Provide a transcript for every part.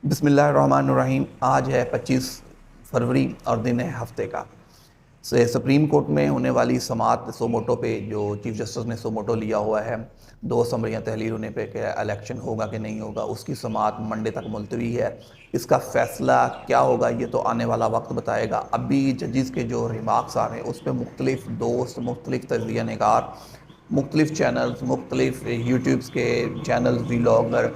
बिस्मिल्लाहिर्रहमानिर्रहीम। आज है 25 फरवरी और दिन है हफ्ते का। से सुप्रीम कोर्ट में होने वाली समाअत सोमोटो पे जो चीफ जस्टिस ने सोमोटो लिया हुआ है, 2 असम्बलियाँ तहलील होने पे कि इलेक्शन होगा कि नहीं होगा, उसकी समाअत मंडे तक मुलतवी है। इसका फ़ैसला क्या होगा ये तो आने वाला वक्त बताएगा। अभी जजिस के जो रिमार्क्स आ रहे हैं उस पर मुख्तलिफ दोस्त, मुख्तलिफ तजिया निगार, मुख्तलिफ चैनल्स, मुख्तलिफ यूट्यूब्स के चैनल्स, व्लॉगर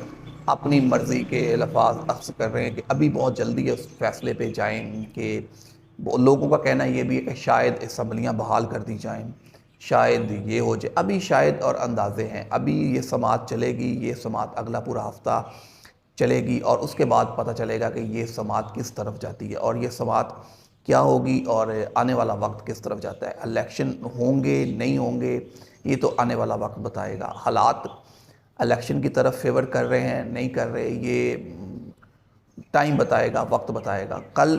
अपनी मर्ज़ी के अल्फाज अक्स कर रहे हैं कि अभी बहुत जल्दी उस फैसले पे जाएं कि लोगों का कहना ये भी है कि शायद असम्बलियाँ बहाल कर दी जाएं, शायद ये हो जाए। अभी शायद और अंदाजे हैं। अभी ये समाअत चलेगी, ये समाअत अगला पूरा हफ्ता चलेगी और उसके बाद पता चलेगा कि ये समाअत किस तरफ जाती है और ये समाअत क्या होगी और आने वाला वक्त किस तरफ जाता है। इलेक्शन होंगे नहीं होंगे ये तो आने वाला वक्त बताएगा। हालात इलेक्शन की तरफ फेवर कर रहे हैं नहीं कर रहे ये टाइम बताएगा, वक्त बताएगा। कल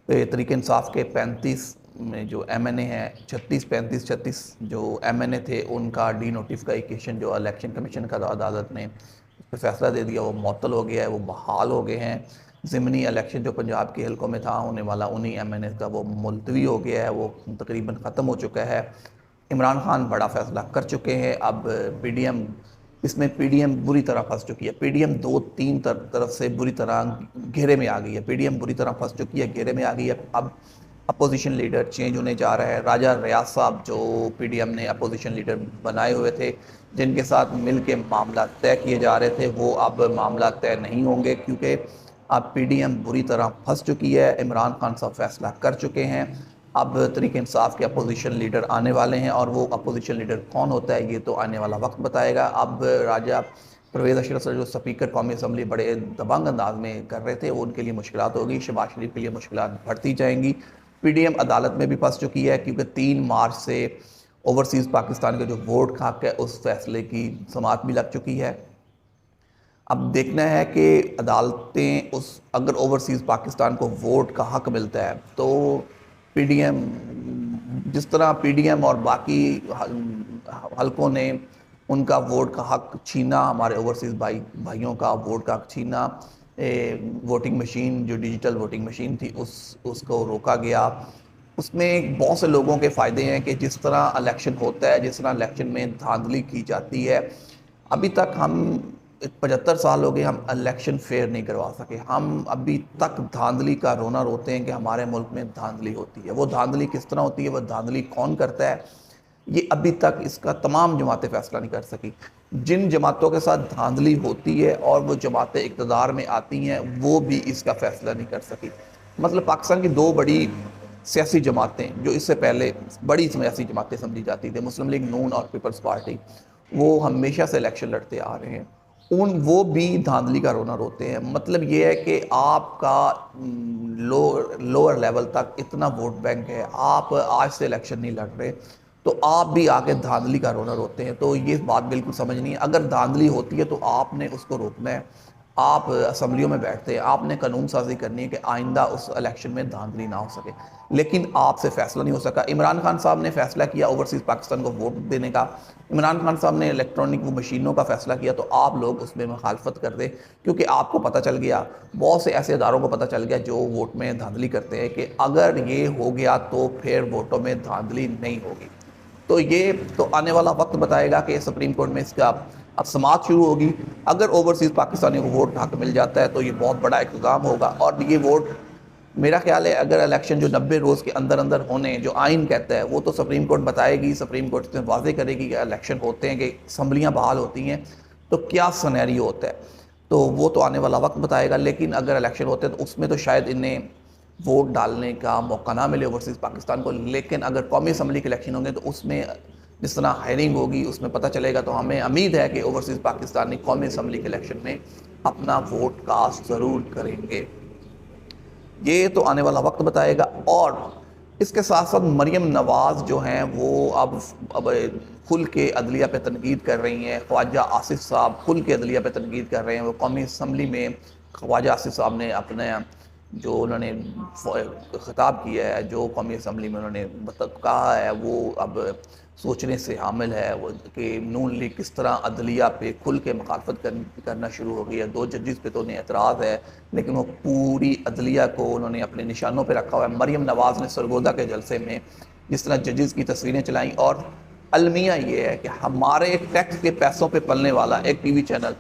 तहरीक इंसाफ के 35 में जो एमएनए हैं, 36 जो एमएनए थे उनका डी नोटिफिकेशन जो इलेक्शन कमीशन का अदालत ने उस पर फैसला दे दिया, वो मुअत्तल हो गया है, वो बहाल हो गए हैं। ज़िमनी इलेक्शन जो पंजाब के हल्कों में था होने वाला उन्हीं एमएनए का वो मुलतवी हो गया है, वो तकरीबन ख़त्म हो चुका है। इमरान खान बड़ा फैसला कर चुके हैं। अब पीडीएम इसमें पीडीएम बुरी तरह फंस चुकी है। पीडीएम दो तीन तरफ से बुरी तरह घेरे में आ गई है। पीडीएम बुरी तरह फंस चुकी है, घेरे में आ गई है। अब अपोजिशन लीडर चेंज होने जा रहा है। राजा रियाज साहब जो पीडीएम ने अपोजिशन लीडर बनाए हुए थे, जिनके साथ मिल के मामला तय किए जा रहे थे, वो अब मामला तय नहीं होंगे क्योंकि अब पीडीएम बुरी तरह फंस चुकी है। इमरान खान साहब फैसला कर चुके हैं। अब तहरीक इंसाफ के अपोजिशन लीडर आने वाले हैं और वो अपोजिशन लीडर कौन होता है ये तो आने वाला वक्त बताएगा। अब राजा परवेज़ अशरफ सर जो स्पीकर कौमी असम्बली बड़े दबंग अंदाज में कर रहे थे, वो उनके लिए मुश्किलात होगी। शहबाज शरीफ के लिए मुश्किलात बढ़ती जाएंगी। पीडीएम अदालत में भी फंस चुकी है क्योंकि 3 मार्च से ओवरसीज़ पाकिस्तान का जो वोट का हक है उस फैसले की समाअत भी लग चुकी है। अब देखना है कि अदालतें उस अगर ओवरसीज़ पाकिस्तान को वोट का हक मिलता है तो पीडीएम, जिस तरह पीडीएम और बाकी हलकों ने उनका वोट का हक छीना, हमारे ओवरसीज़ भाइयों का वोट का हक छीना, वोटिंग मशीन जो डिजिटल वोटिंग मशीन थी उसको रोका गया। उसमें बहुत से लोगों के फ़ायदे हैं कि जिस तरह इलेक्शन होता है, जिस तरह इलेक्शन में धांधली की जाती है, अभी तक हम 75 साल हो गए हम इलेक्शन फेयर नहीं करवा सके। हम अभी तक धांधली का रोना रोते हैं कि हमारे मुल्क में धांधली होती है। वो धांधली किस तरह होती है, वो धांधली कौन करता है, ये अभी तक इसका तमाम जमातें फैसला नहीं कर सकी। जिन जमातों के साथ धांधली होती है और वो जमातें इक़्तिदार में आती हैं वो भी इसका फैसला नहीं कर सकी। मतलब पाकिस्तान की 2 बड़ी सियासी जमातें जो इससे पहले बड़ी सियासी जमातें समझी जाती थी, मुस्लिम लीग नून और पीपल्स पार्टी, वो हमेशा से इलेक्शन लड़ते आ रहे हैं। वो भी धांधली का रोना रोते हैं। मतलब ये है कि आपका लोअर लेवल तक इतना वोट बैंक है, आप आज से इलेक्शन नहीं लड़ रहे तो आप भी आके धांधली का रोना रोते हैं। तो ये बात बिल्कुल समझ नहीं है। अगर धांधली होती है तो आपने उसको रोकना है। आप असम्बलियों में बैठते हैं, आपने कानून साजी करनी है कि आइंदा उस इलेक्शन में धांधली ना हो सके, लेकिन आपसे फैसला नहीं हो सका। इमरान खान साहब ने फैसला किया ओवरसीज़ पाकिस्तान को वोट देने का। इमरान खान साहब ने इलेक्ट्रॉनिक वो मशीनों का फैसला किया तो आप लोग उसमें मुखालफत कर दे क्योंकि आपको पता चल गया, बहुत से ऐसे इदारों को पता चल गया जो वोट में धांधली करते हैं कि अगर ये हो गया तो फिर वोटों में धांधली नहीं होगी। तो ये तो आने वाला वक्त बताएगा कि सुप्रीम कोर्ट में इसका अब समाअत शुरू होगी। अगर ओवरसीज़ पाकिस्तानियों को वोट हक मिल जाता है तो ये बहुत बड़ा इक़्तिदाम होगा और ये वोट मेरा ख्याल है अगर इलेक्शन जो 90 रोज़ के अंदर अंदर होने जो आइन कहता है वो तो सुप्रीम कोर्ट बताएगी। सुप्रीम कोर्ट से वाज़े करेगी कि इलेक्शन होते हैं, कि असम्बलियाँ बहाल होती हैं तो क्या सिनेरियो होता है, तो वो तो आने वाला वक्त बताएगा। लेकिन अगर इलेक्शन होते हैं तो उसमें तो शायद इन्हें वोट डालने का मौका ना मिले ओवरसीज़ पाकिस्तान को। लेकिन अगर कौमी असम्बली के इलेक्शन होंगे तो उसमें जिस तरह हायरिंग होगी उसमें पता चलेगा। तो हमें उम्मीद है कि ओवरसीज़ पाकिस्तानी कौमी असम्बली के इलेक्शन में अपना वोट कास्ट ज़रूर करेंगे। ये तो आने वाला वक्त बताएगा। और इसके साथ साथ मरीम नवाज़ जो हैं वो अब खुल के अदलिया पे तनकीद कर रही हैं। ख्वाजा आसिफ साहब खुल के अदलिया पे तनकीद कर रहे हैं। वो कौमी असम्बली में ख्वाजा आसिफ साहब ने अपने जो उन्होंने खिताब किया है, जो कौमी असम्बली में उन्होंने कहा है, वो अब सोचने से हामिल है वो कि नून लीग किस तरह अदलिया पे खुल के मुखालफत करना शुरू हो गई है। 2 जजेस पे तो उन्हें एतराज़ है, लेकिन वो पूरी अदलिया को उन्होंने अपने निशानों पे रखा हुआ है। मरियम नवाज़ ने सरगोदा के जलसे में जिस तरह जजेस की तस्वीरें चलाई, और अलमिया ये है कि हमारे टैक्स के पैसों पे पलने वाला एक टीवी चैनल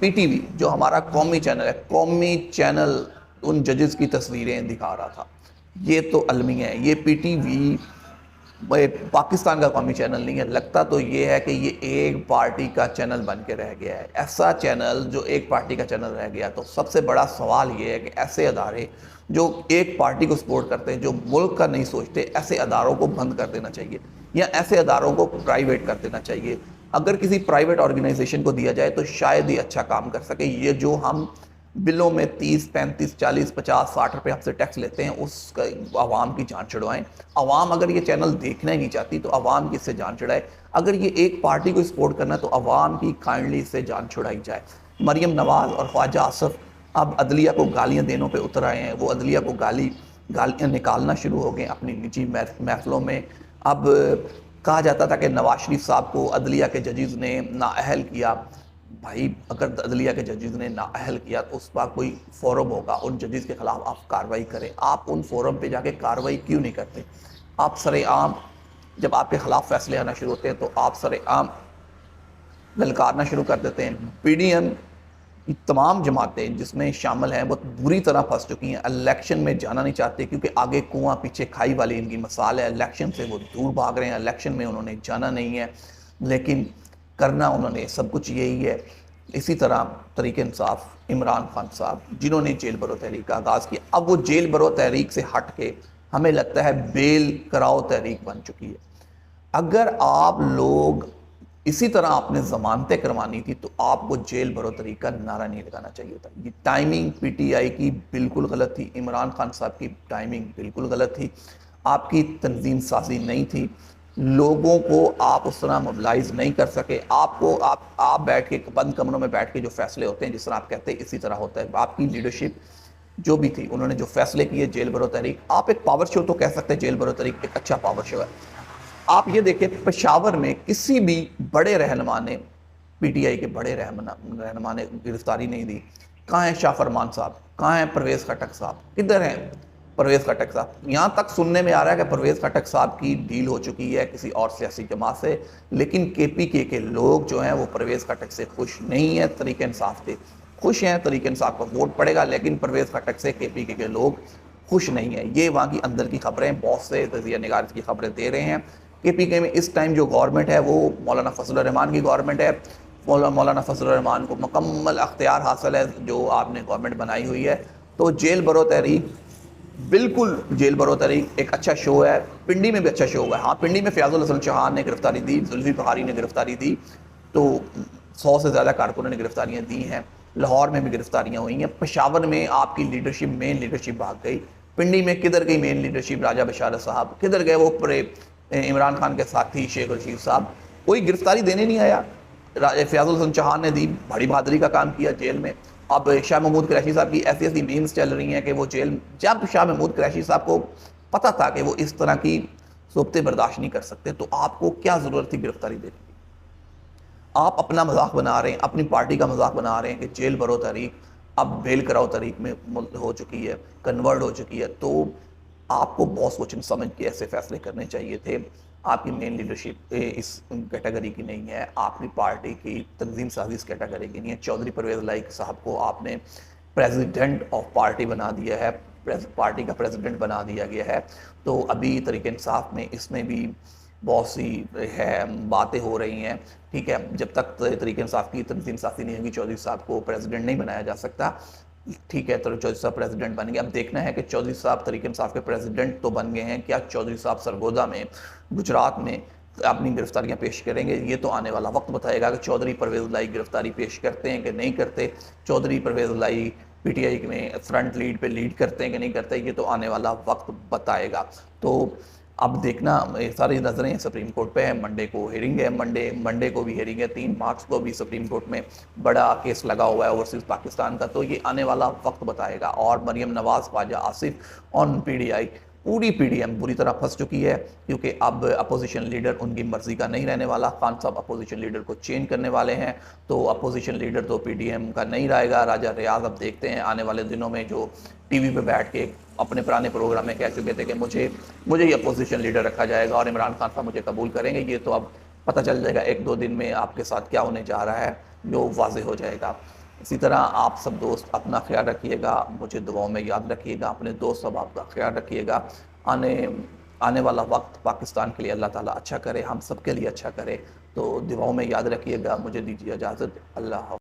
पीटीवी, जो हमारा कौमी चैनल है, कौमी चैनल उन जजेस की तस्वीरें दिखा रहा था। ये तो अलमिया है। ये पीटीवी पाकिस्तान का कौमी चैनल नहीं है। लगता तो ये है कि ये एक पार्टी का चैनल बन के रह गया है। ऐसा चैनल जो एक पार्टी का चैनल रह गया, तो सबसे बड़ा सवाल ये है कि ऐसे अदारे जो एक पार्टी को सपोर्ट करते हैं, जो मुल्क का नहीं सोचते, ऐसे अदारों को बंद कर देना चाहिए या ऐसे अदारों को प्राइवेट कर देना चाहिए। अगर किसी प्राइवेट ऑर्गेनाइजेशन को दिया जाए तो शायद ही अच्छा काम कर सके। ये जो हम बिलों में 30, 35, 40, 50, 60 रुपये हमसे टैक्स लेते हैं, उसका आवाम की जान छुड़वाएं। आवाम अगर ये चैनल देखना ही नहीं चाहती तो आवाम की इससे जान छुड़ाए। अगर ये एक पार्टी को सपोर्ट करना है तो आवाम की काइंडली इससे जान छुड़ाई जाए। मरियम नवाज़ और ख्वाजा आसफ अब अदलिया को गालियाँ देने पे उतर आए हैं। वो अदलिया को गालियाँ निकालना शुरू हो गए अपनी निजी महफिलों में। अब कहा जाता था कि नवाज शरीफ साहब को अदलिया के जजेस ने नाअहल किया। भाई, अगर अदलिया के जजेस ने नाअहल किया तो उस पर कोई फोरम होगा, उन जजेस के खिलाफ आप कार्रवाई करें। आप उन फोरम पे जाके कार्रवाई क्यों नहीं करते? आप सरेआम, जब आपके खिलाफ फैसले आना शुरू होते हैं तो आप सरेआम ललकारना शुरू कर देते हैं। पीडीएम की तमाम जमातें जिसमें शामिल हैं वो बुरी तरह फंस चुकी हैं। इलेक्शन में जाना नहीं चाहते क्योंकि आगे कुआं पीछे खाई वाली इनकी मसाल है। इलेक्शन से वो दूर भाग रहे हैं। इलेक्शन में उन्होंने जाना नहीं है, लेकिन करना उन्होंने सब कुछ यही है। इसी तरह तहरीक इंसाफ, इमरान खान साहब जिन्होंने जेल भरो तहरीक का आगाज़ किया, अब वो जेल भरो तहरीक से हट के हमें लगता है बेल कराओ तहरीक बन चुकी है। अगर आप लोग इसी तरह आपने जमानतें करवानी थी तो आपको जेल भरो तहरीक का नारा नहीं लगाना चाहिए था। ये टाइमिंग पीटीआई की बिल्कुल गलत थी। इमरान खान साहब की टाइमिंग बिल्कुल गलत थी। आपकी तंजीम साजी नहीं थी। लोगों को आप उस तरह मोबिलाइज नहीं कर सके। आपको आप बैठ के बंद कमरों में बैठ के जो फैसले होते हैं, जिस तरह आप कहते हैं, इसी तरह होता है। आपकी लीडरशिप जो भी थी, उन्होंने जो फैसले किए जेल भरो तहरीक, आप एक पावर शो तो कह सकते हैं, जेल भरो तहरीक एक अच्छा पावर शो है। आप ये देखिए, पेशावर में किसी भी बड़े रहनुमा ने, पीटीआई के बड़े रहनुमा ने गिरफ्तारी नहीं दी। कहाँ है शाह फरमान साहब? कहाँ है परवेज़ खटक साहब? किधर हैं परवेज़ खटक साहब? यहाँ तक सुनने में आ रहा है कि परवेज़ खटक साहब की डील हो चुकी है किसी और सियासी जमात से, लेकिन केपीके के लोग जो हैं वो परवेज़ खटक से खुश नहीं है, तहरीक इंसाफ से खुश हैं। तहरीक इंसाफ का वोट पड़ेगा, लेकिन परवेज़ खटक से केपीके के लोग खुश नहीं है। ये वहाँ की अंदर की खबरें, बहुत से तजिया निगार की खबरें दे रहे हैं। केपीके में इस टाइम जो गवर्नमेंट है वो मौलाना फजल रहमान की गवर्नमेंट है। मौलाना फजल रहमान को मुकम्मल अख्तियार हासिल है जो आपने गवर्नमेंट बनाई हुई है। तो जेल भरो तहरीक, बिल्कुल जेल भरो तहरीक एक अच्छा शो है। पिंडी में भी अच्छा शो हुआ है। हाँ, पिंडी में फयाजुल हसन चौहान ने गिरफ्तारी दी, जुल्फी बहारी ने गिरफ्तारी दी, तो 100 से ज़्यादा कारकुनों ने गिरफ्तारियाँ दी हैं। लाहौर में भी गिरफ्तारियाँ हुई हैं। पेशावर में आपकी लीडरशिप, मेन लीडरशिप भाग गई। पिंडी में किधर गई मेन लीडरशिप? राजा बशारत साहब किधर गए? वो पूरे इमरान खान के साथी शेख रशीद साहब, कोई गिरफ्तारी देने नहीं आया। फयाजुल हसन चौहान ने दी, बड़ी बहादुरी का काम किया जेल में। अब शाह महमूद कुरैशी साहब की ऐसी ऐसी मीम्स चल रही हैं कि वो जेल, जब शाह महमूद कुरैशी साहब को पता था कि वो इस तरह की सोबतें बर्दाश्त नहीं कर सकते, तो आपको क्या ज़रूरत थी गिरफ्तारी देने की? आप अपना मजाक बना रहे हैं, अपनी पार्टी का मजाक बना रहे हैं कि जेल भरो तहरीक अब बेल कराओ तहरीक में हो चुकी है, कन्वर्ट हो चुकी है। तो आपको बहुत सोच समझ के ऐसे फैसले करने चाहिए थे। आपकी मेन लीडरशिप इस कैटेगरी की नहीं है। आपकी पार्टी की तंजीम साजी इस कैटेगरी की नहीं है। चौधरी परवेज़ लाइक साहब को आपने प्रेसिडेंट ऑफ पार्टी बना दिया है, पार्टी का प्रेसिडेंट बना दिया गया है। तो अभी तहरीक इंसाफ में इसमें भी बहुत सी है बातें हो रही हैं। ठीक है, जब तक तहरीक इंसाफ की तंजीम साजी नहीं होगी, चौधरी साहब को प्रेसिडेंट नहीं बनाया जा सकता। ठीक है, तो चौधरी साहब प्रेसिडेंट बन गए। अब देखना है कि चौधरी साहब तहरीक इंसाफ के प्रेसिडेंट तो बन गए हैं, क्या चौधरी साहब सरगोदा में, गुजरात में अपनी गिरफ्तारियां पेश करेंगे? ये तो आने वाला वक्त बताएगा कि चौधरी परवेज़ लाई गिरफ्तारी पेश करते हैं कि नहीं करते। चौधरी परवेज़ लाई पीटीआई में फ्रंट लीड पे लीड करते हैं कि नहीं करते, ये तो आने वाला वक्त बताएगा। तो अब देखना, सारी नज़रें सुप्रीम कोर्ट पे है। मंडे को हेयरिंग है, मंडे को भी हेयरिंग है। 3 मार्च को भी सुप्रीम कोर्ट में बड़ा केस लगा हुआ है ओवरसीज़ पाकिस्तान का, तो ये आने वाला वक्त बताएगा। और मरियम नवाज़, ख्वाजा आसिफ ऑन पीटीआई, पूरी पीडीएम बुरी तरह फंस चुकी है, क्योंकि अब अपोजिशन लीडर उनकी मर्जी का नहीं रहने वाला। खान साहब अपोजिशन लीडर को चेंज करने वाले हैं, तो अपोजिशन लीडर तो पीडीएम का नहीं रहेगा। राजा रियाज अब देखते हैं आने वाले दिनों में, जो टीवी पे बैठ के अपने पुराने प्रोग्राम में कह चुके थे कि मुझे ही अपोजिशन लीडर रखा जाएगा और इमरान खान साहब मुझे कबूल करेंगे, ये तो अब पता चल जाएगा 1-2 दिन में आपके साथ क्या होने जा रहा है, जो वाज़ेह हो जाएगा। इसी तरह आप सब दोस्त अपना ख्याल रखिएगा, मुझे दुआओं में याद रखिएगा, अपने दोस्त सब आपका ख्याल रखिएगा। आने आने वाला वक्त पाकिस्तान के लिए अल्लाह ताला अच्छा करे, हम सब के लिए अच्छा करे। तो दुआओं में याद रखिएगा। मुझे दीजिए इजाज़त। अल्लाह हाफ़िज़।